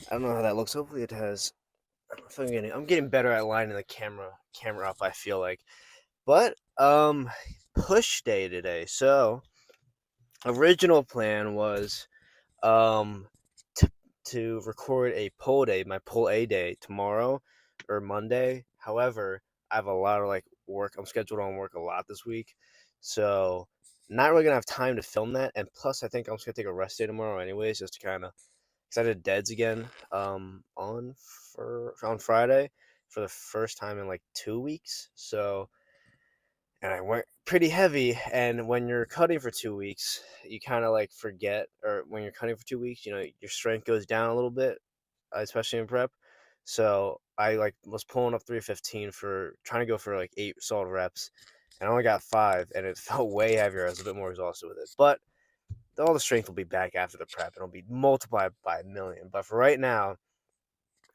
I don't know how that looks. Hopefully it has. I don't know if I'm getting better at lining the camera up, I feel like. But push day today. So original plan was um to record a pull day, my pull A day tomorrow or Monday. However, I have a lot of like work. I'm scheduled on work a lot this week, so not really gonna have time to film that. And plus, I think I'm just gonna take a rest day tomorrow, anyways, just to kind of because I did deads again on Friday for the first time in like 2 weeks. So and I went pretty heavy. And when you're cutting for 2 weeks, you kind of like forget, or when you're cutting for 2 weeks, your strength goes down a little bit, especially in prep. So I like was pulling up 315 for trying to go for like 8 solid reps, and I only got 5, and it felt way heavier. I was a bit more exhausted with it, but all the strength will be back after the prep, and it'll be multiplied by a million. But for right now,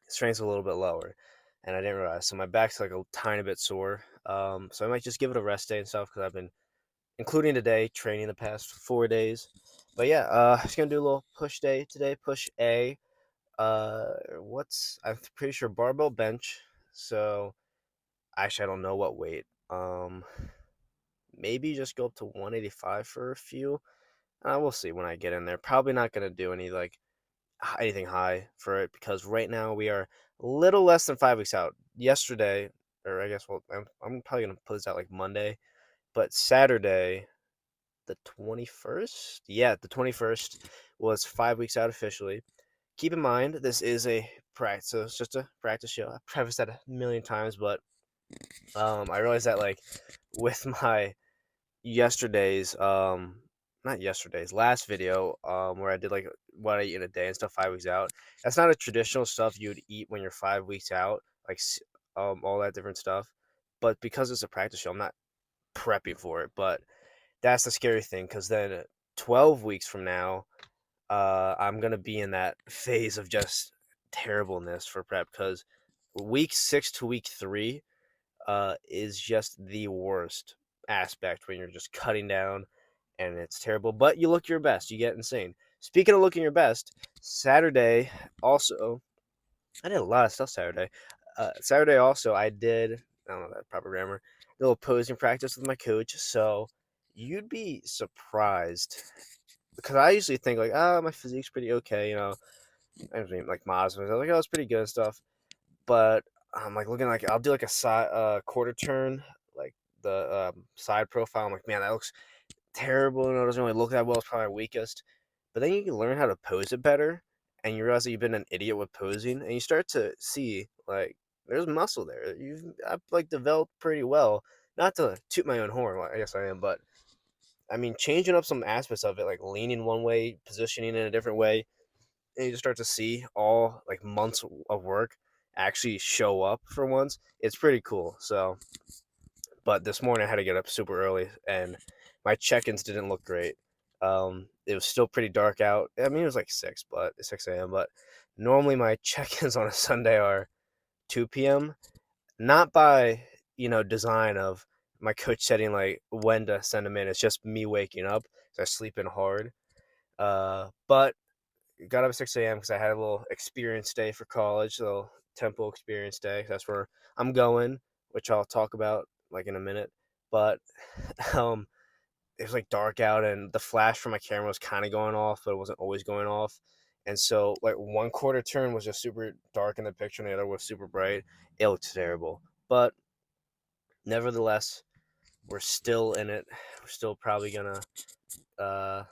strength's a little bit lower, and I didn't realize. So my back's like a tiny bit sore. So I might just give it a rest day and stuff because I've been, including today, training the past 4 days. But yeah, just gonna do a little push day today. Push A. I'm pretty sure barbell bench. So actually, I don't know what weight. Maybe just go up to 185 for a few. We'll see when I get in there. Probably not gonna do anything high for it because right now we are a little less than 5 weeks out. Yesterday, or I guess, well, I'm probably gonna put this out like Monday, but Saturday, the 21st, yeah, the 21st was 5 weeks out officially. Keep in mind, this is a practice, so it's just a practice show. I prefaced that a million times, but I realized that like with my yesterday's not yesterday's last video where I did like what I eat in a day and stuff 5 weeks out. That's not a traditional stuff you would eat when you're 5 weeks out, like all that different stuff. But because it's a practice show, I'm not prepping for it. But that's the scary thing because then 12 weeks from now, I'm gonna be in that phase of just terribleness for prep because week 6 to week 3 is just the worst aspect when you're just cutting down and it's terrible. But you look your best, you get insane. Speaking of looking your best, Saturday also, I did a lot of stuff Saturday. Saturday also, I don't know that proper grammar, a little posing practice with my coach. So you'd be surprised because I usually think like, my physique's pretty okay, I mean, like Maz was like, oh, it's pretty good and stuff. But I'm like looking like I'll do like a side quarter turn, like the side profile. I'm like, man, that looks terrible. It doesn't really look that well. It's probably my weakest. But then you can learn how to pose it better, and you realize that you've been an idiot with posing, and you start to see like there's muscle there. I've like developed pretty well. Not to toot my own horn, well, I guess I am, but I mean changing up some aspects of it, like leaning one way, positioning in a different way, and you just start to see all like months of work actually show up for once. It's pretty cool. So, but this morning I had to get up super early, and my check-ins didn't look great. It was still pretty dark out. I mean, it was like 6 a.m. But normally my check-ins on a Sunday are 2 p.m. Not by design of my coach setting like when to send them in. It's just me waking up. So I sleep in hard. But got up at 6 a.m. because I had a little experience day for college, a little Temple experience day. That's where I'm going, which I'll talk about like in a minute. But um, it was like dark out, and the flash from my camera was kind of going off, but it wasn't always going off. And so, like one quarter turn was just super dark in the picture, and the other was super bright. It looked terrible, but nevertheless, we're still in it. We're still probably gonna. What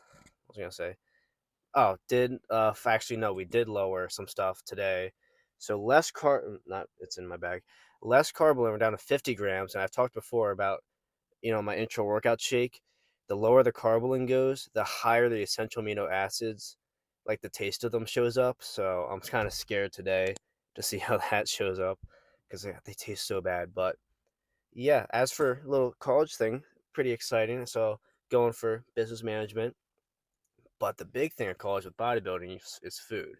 was I gonna say? Oh, did actually no, we did lower some stuff today. So less carb, not it's in my bag. Less carb load, we're down to 50 grams, and I've talked before about my intro workout shake. The lower the carbolin goes, the higher the essential amino acids, like the taste of them shows up. So I'm kind of scared today to see how that shows up because they taste so bad. But yeah, as for a little college thing, pretty exciting. So going for business management. But the big thing at college with bodybuilding is food.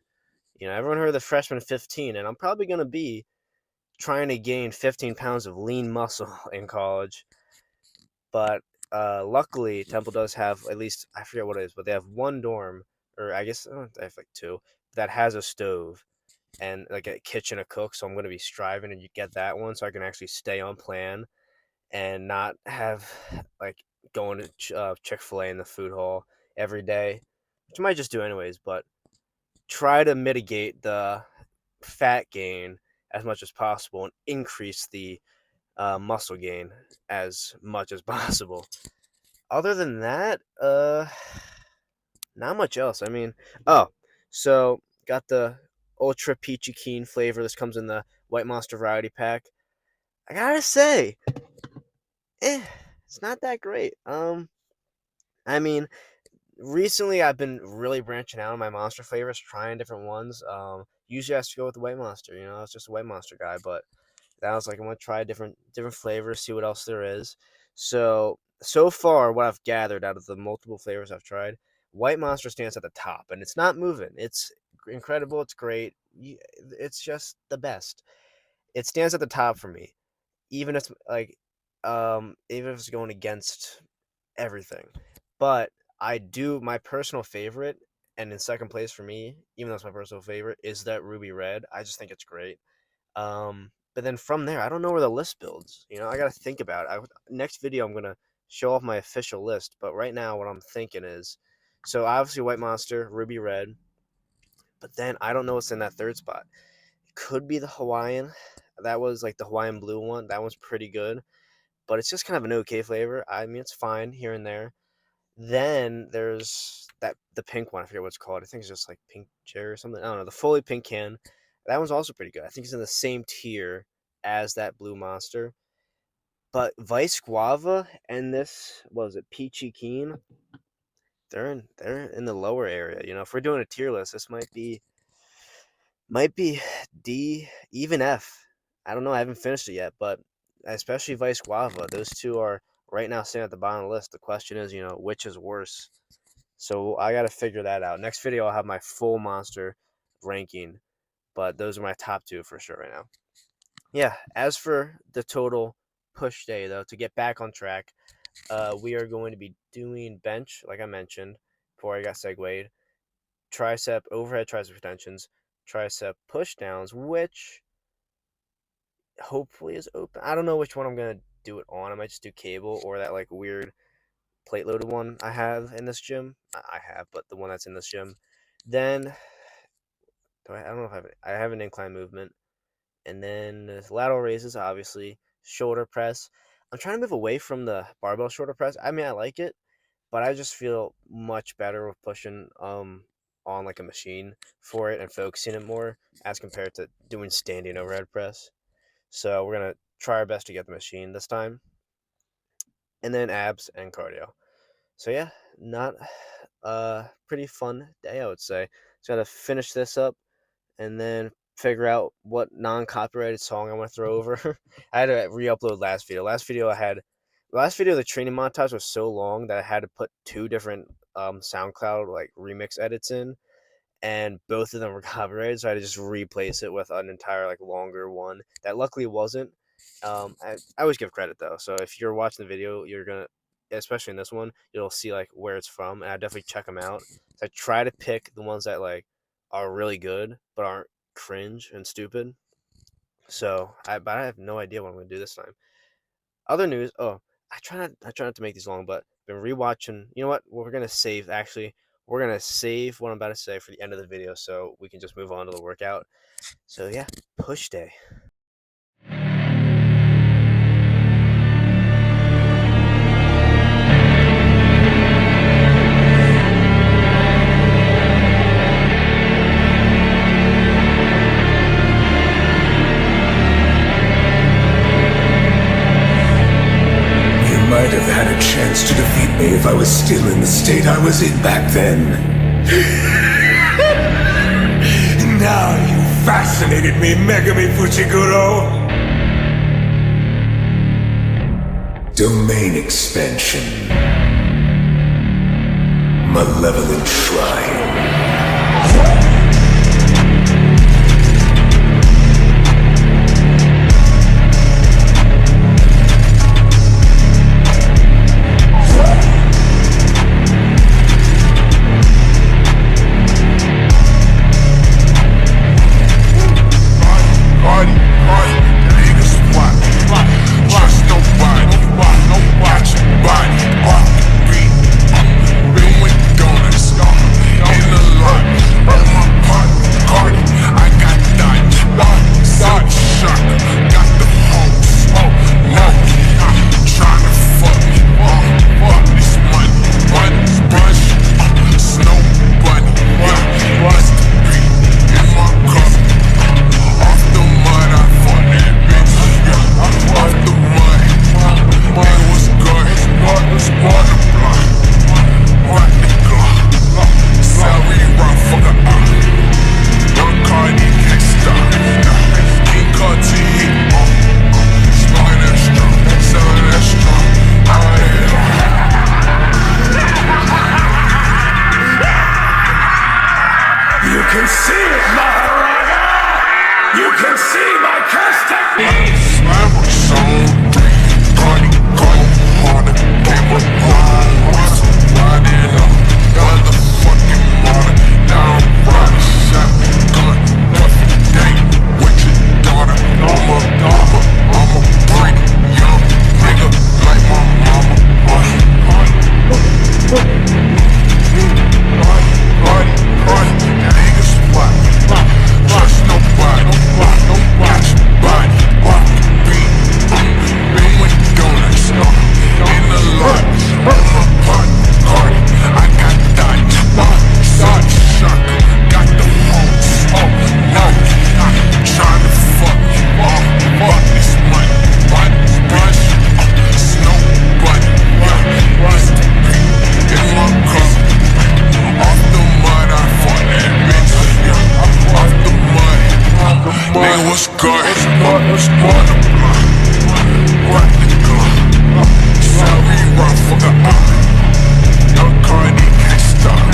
Everyone heard of the freshman 15, and I'm probably going to be trying to gain 15 pounds of lean muscle in college. But luckily, Temple does have at least, I forget what it is, but they have one dorm, or I guess they have like two, that has a stove. and like a kitchen to cook. So I'm going to be striving to get that one so I can actually stay on plan and not have like going to Chick-fil-A in the food hall every day, which I might just do anyways, but try to mitigate the fat gain as much as possible and increase the muscle gain as much as possible. Other than that, not much else. I mean, so got the Ultra Peachy Keen flavor. This comes in the White Monster Variety Pack. I gotta say, it's not that great. I mean, recently I've been really branching out on my monster flavors, trying different ones. Usually I have to go with the White Monster. You know, I was just a White Monster guy, but I was like, I'm gonna try different flavors, see what else there is. So far, what I've gathered out of the multiple flavors I've tried, White Monster stands at the top, and it's not moving. It's incredible. It's great. It's just the best. It stands at the top for me, even if it's like, even if it's going against everything. But I do my personal favorite, and in second place for me, even though it's my personal favorite, is that Ruby Red. I just think it's great. But then from there, I don't know where the list builds. You know, I gotta think about it. Next video, I'm gonna show off my official list. But right now, what I'm thinking is, so obviously White Monster, Ruby Red, but then I don't know what's in that third spot. It could be the Hawaiian. That was like the Hawaiian blue one. That one's pretty good, but it's just kind of an okay flavor. I mean, it's fine here and there. Then there's the pink one. I forget what it's called. I think it's just like pink cherry or something. I don't know. The fully pink can. That one's also pretty good. I think it's in the same tier as that blue monster. But Vice Guava and this, what was it, Peachy Keen? They're in the lower area. You know, if we're doing a tier list, this might be D, even F. I don't know. I haven't finished it yet, but especially Vice Guava. Those two are right now sitting at the bottom of the list. The question is, you know, which is worse? So I got to figure that out. Next video, I'll have my full monster ranking, but those are my top two for sure right now. Yeah, as for the total push day, though, to get back on track, we are going to be doing bench, like I mentioned before I got segued, overhead tricep extensions, tricep push downs, which hopefully is open. I don't know which one I'm going to do it on. I might just do cable or that like weird plate loaded one I have in this gym. But the one that's in this gym. Then I don't know if I have an incline movement. And then lateral raises, obviously. Shoulder press. I'm trying to move away from the barbell shoulder press. I mean, I like it, but I just feel much better with pushing on like a machine for it and focusing it more as compared to doing standing overhead press. So we're going to try our best to get the machine this time. And then abs and cardio. So yeah, not pretty fun day, I would say. So gotta finish this up and then figure out what non-copyrighted song I want to throw over. I had to re-upload last video. Last video, the training montage was so long that I had to put two different SoundCloud like remix edits in, and both of them were copyrighted, so I had to just replace it with an entire like longer one that luckily wasn't. I always give credit though, so if you're watching the video, you're gonna, especially in this one, you'll see like where it's from, and I definitely check them out. So I try to pick the ones that like are really good but aren't cringe and stupid. So but I have no idea what I'm gonna do this time. Other news. Oh, I try not to make these long, but been rewatching. You know what? We're gonna save what I'm about to say for the end of the video, so we can just move on to the workout. So yeah, push day. Might have had a chance to defeat me if I was still in the state I was in back then. Now you fascinated me, Megami Fuchiguro. Domain expansion. Malevolent Shrine. what's good? What's good? What? Salary run for the young carti can't stop.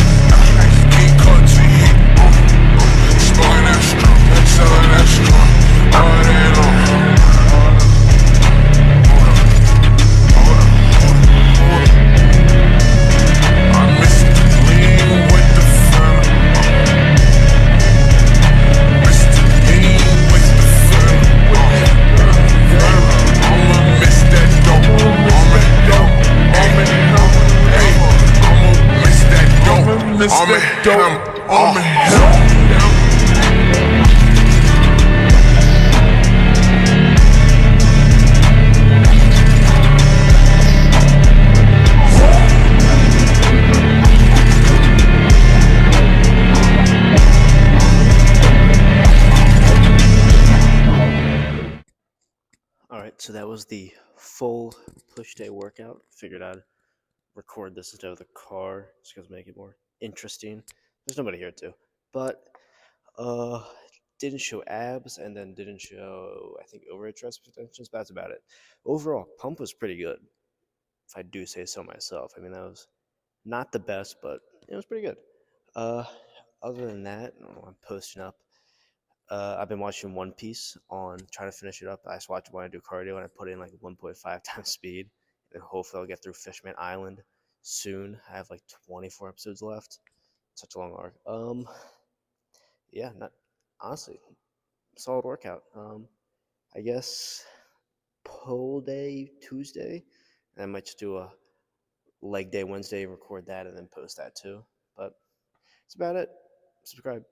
King carti, smoking extra, selling extra, all day long. I miss lean with the family. Mr. Lean with the family. I'ma miss that dope. I'ma hey, I'ma miss that dope. I'ma him. I'ma him. All right, so that was the full push day workout. Figured I'd record this instead of the car, just because make it more interesting. There's nobody here too, but uh, didn't show abs and then didn't show I think overhead chest extensions. But that's about it. Overall, pump was pretty good, if I do say so myself. I mean that was not the best, but it was pretty good. Uh, Other than that, I'm posting up. I've been watching One Piece on trying to finish it up. I just watch it when I do cardio and I put in like 1.5 times speed. And hopefully I'll get through Fishman Island soon. I have like 24 episodes left. Such a long arc. Yeah, not honestly, solid workout. I guess pull day Tuesday. And I might just do a leg day Wednesday, record that, and then post that too. But that's about it. Subscribe.